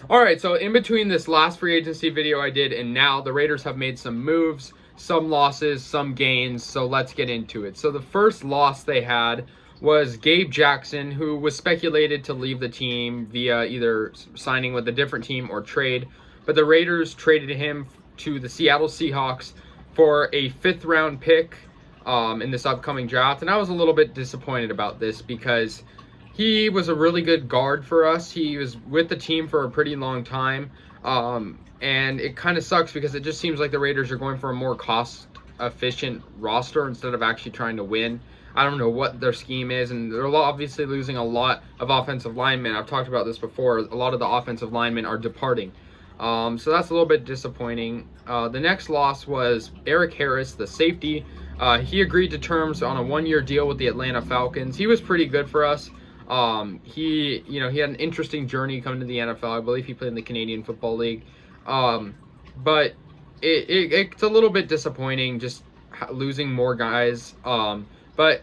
All right, so in between this last free agency video I did and now, the Raiders have made some moves, some losses, some gains, so let's get into it. So the first loss they had was Gabe Jackson, who was speculated to leave the team via either signing with a different team or trade, but the Raiders traded him to the Seattle Seahawks for a 5th-round pick in this upcoming draft, and I was a little bit disappointed about this because he was a really good guard for us. He was with the team for a pretty long time, and it kind of sucks because it just seems like the Raiders are going for a more cost-efficient roster instead of actually trying to win. I don't know what their scheme is, and they're obviously losing a lot of offensive linemen. I've talked about this before. A lot of the offensive linemen are departing. So that's a little bit disappointing. The next loss was Eric Harris, the safety. He agreed to terms on a 1-year deal with the Atlanta Falcons. He was pretty good for us. He had an interesting journey coming to the NFL. I believe he played in the Canadian Football League. But it's a little bit disappointing just losing more guys. But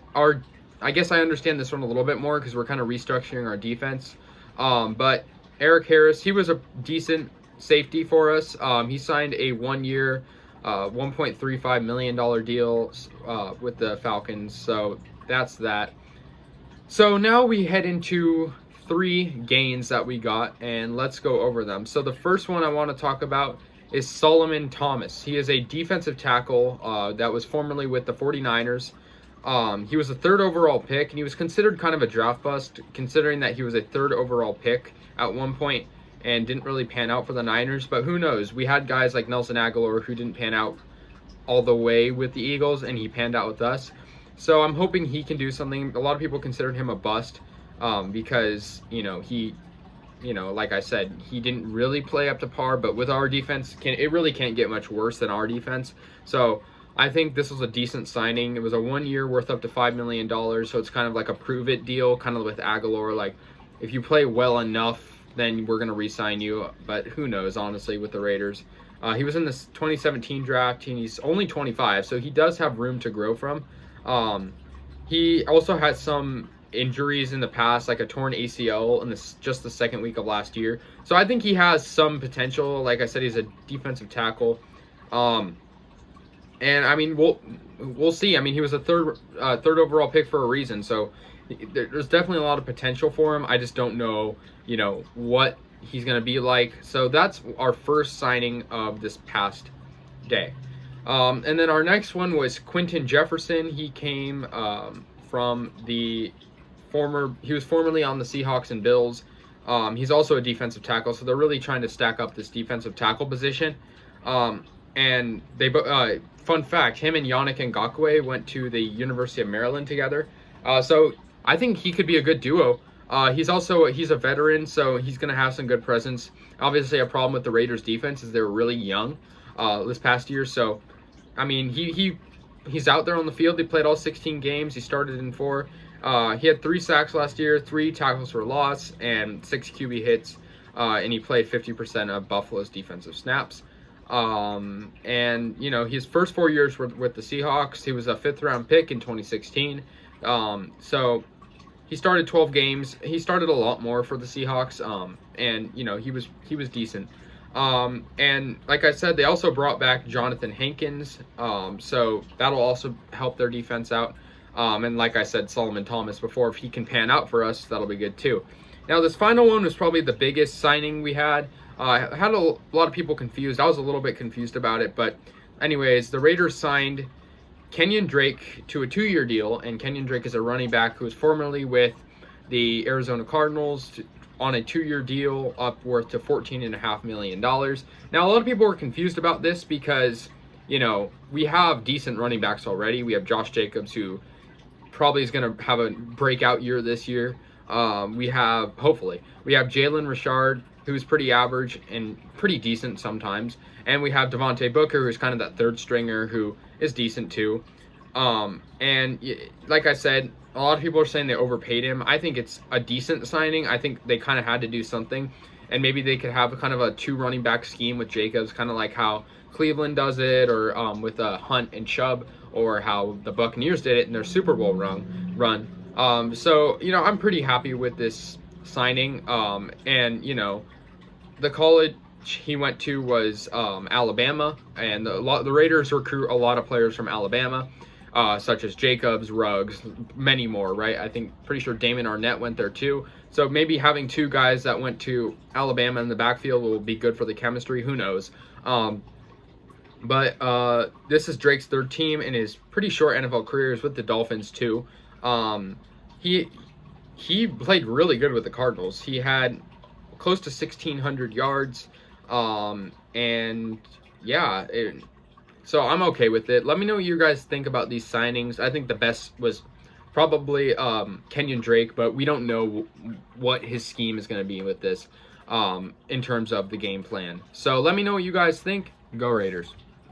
I guess I understand this one a little bit more because we're kind of restructuring our defense. But Eric Harris, he was a decent safety for us. He signed a 1-year, $1.35 million deal with the Falcons. So that's that. So now we head into 3 gains that we got, and let's go over them. So the first one I want to talk about is Solomon Thomas. He is a defensive tackle that was formerly with the 49ers. He was a 3rd overall pick, and he was considered kind of a draft bust, considering that he was a 3rd overall pick at one point and didn't really pan out for the Niners. But who knows? We had guys like Nelson Aguilar who didn't pan out all the way with the Eagles, and he panned out with us. So I'm hoping he can do something. A lot of people considered him a bust because, like I said, he didn't really play up to par. But with our defense, it really can't get much worse than our defense. So I think this was a decent signing. It was a 1-year worth up to $5 million. So it's kind of like a prove-it deal, kind of with Aguilar. Like, if you play well enough, then we're going to re-sign you. But who knows, honestly, with the Raiders. He was in this 2017 draft, and he's only 25, so he does have room to grow from. He also had some injuries in the past, like a torn ACL in just the 2nd week of last year. So I think he has some potential. Like I said, he's a defensive tackle. And I mean, we'll see. I mean, he was a third overall pick for a reason. So there's definitely a lot of potential for him. I just don't know, what he's going to be like. So that's our first signing of this past day. And then our next one was Quinton Jefferson. He came from he was formerly on the Seahawks and Bills. He's also a defensive tackle, so they're really trying to stack up this defensive tackle position. And they, fun fact, him and Yannick Ngakoue went to the University of Maryland together. So I think he could be a good duo. He's a veteran, so he's going to have some good presence. Obviously, a problem with the Raiders defense is they were really young this past year. So, I mean, he's out there on the field. He played all 16 games. He started in 4. He had 3 sacks last year, 3 tackles for loss, and 6 QB hits. And he played 50% of Buffalo's defensive snaps. And, his first 4 years were with the Seahawks. He was a 5th-round pick in 2016. So he started 12 games. He started a lot more for the Seahawks. And, he was decent. And like I said, they also brought back Jonathan Hankins. So that'll also help their defense out. And like I said, Solomon Thomas before, if he can pan out for us, that'll be good too. Now, this final one was probably the biggest signing we had. I had a lot of people confused. I was a little bit confused about it. But anyways, the Raiders signed Kenyon Drake to a 2-year deal. And Kenyon Drake is a running back who was formerly with the Arizona Cardinals on a 2-year deal worth to $14.5 million. Now, a lot of people were confused about this because, we have decent running backs already. We have Josh Jacobs, who probably is going to have a breakout year this year. We have Jalen Richard, who's pretty average and pretty decent sometimes. And we have Devontae Booker, who's kind of that 3rd stringer who is decent too. And like I said, a lot of people are saying they overpaid him. I think it's a decent signing. I think they kind of had to do something. And maybe they could have kind of a 2 running back scheme with Jacobs, kind of like how Cleveland does it, or with Hunt and Chubb, or how the Buccaneers did it in their Super Bowl run. So, I'm pretty happy with this signing. And, the college he went to was Alabama, and the Raiders recruit a lot of players from Alabama, such as Jacobs, Ruggs, many more, right? I think, pretty sure Damon Arnett went there too. So maybe having two guys that went to Alabama in the backfield will be good for the chemistry. Who knows? But this is Drake's third team in his pretty short NFL career. Is with the Dolphins too. He played really good with the Cardinals. He had close to 1,600 yards. And yeah, so I'm okay with it. Let me know what you guys think about these signings. I think the best was probably Kenyon Drake, but we don't know what his scheme is going to be with this in terms of the game plan. So let me know what you guys think. Go Raiders.